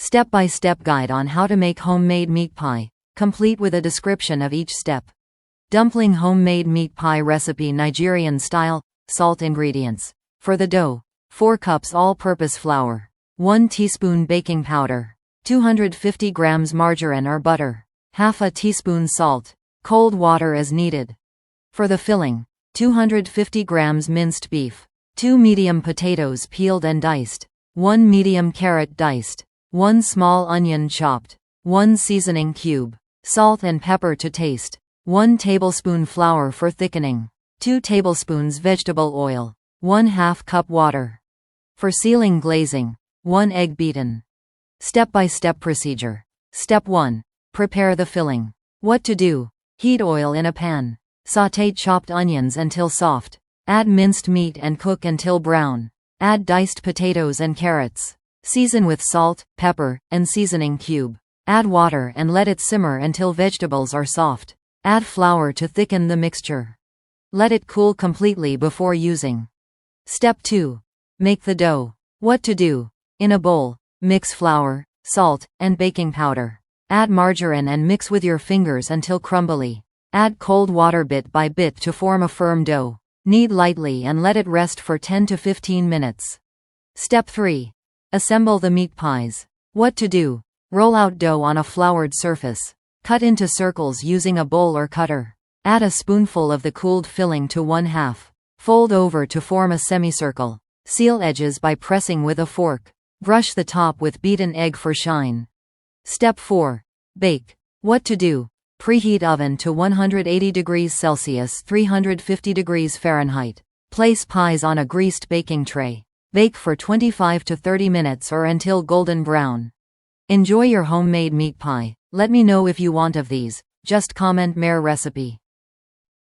Step-by-step guide on how to make homemade meat pie, complete with a description of each step. Dumpling homemade meat pie recipe Nigerian style. Salt ingredients. For the dough, 4 cups all-purpose flour, 1 teaspoon baking powder, 250 grams margarine or butter, half a teaspoon salt, cold water as needed. For the filling, 250 grams minced beef, 2 medium potatoes peeled and diced, 1 medium carrot diced, 1 small onion chopped, 1 seasoning cube, salt and pepper to taste, 1 tablespoon flour for thickening, 2 tablespoons vegetable oil, 1/2 cup water. For sealing glazing, 1 egg beaten. Step-by-step procedure. Step 1. Prepare the filling. What to do? Heat oil in a pan. Sauté chopped onions until soft. Add minced meat and cook until brown. Add diced potatoes and carrots. Season with salt, pepper, and seasoning cube. Add water and let it simmer until vegetables are soft. Add flour to thicken the mixture. Let it cool completely before using. Step 2. Make the dough. What to do? In a bowl, mix flour, salt, and baking powder. Add margarine and mix with your fingers until crumbly. Add cold water bit by bit to form a firm dough. Knead lightly and let it rest for 10 to 15 minutes. Step 3. Assemble the meat pies. What to do? Roll out dough on a floured surface. Cut into circles using a bowl or cutter. Add a spoonful of the cooled filling to 1/2. Fold over to form a semicircle. Seal edges by pressing with a fork. Brush the top with beaten egg for shine. Step 4. Bake. What to do? Preheat oven to 180 degrees Celsius (350 degrees Fahrenheit). Place pies on a greased baking tray. Bake for 25 to 30 minutes or until golden brown. Enjoy your homemade meat pie. Let me know if you want of these. Just comment more recipe.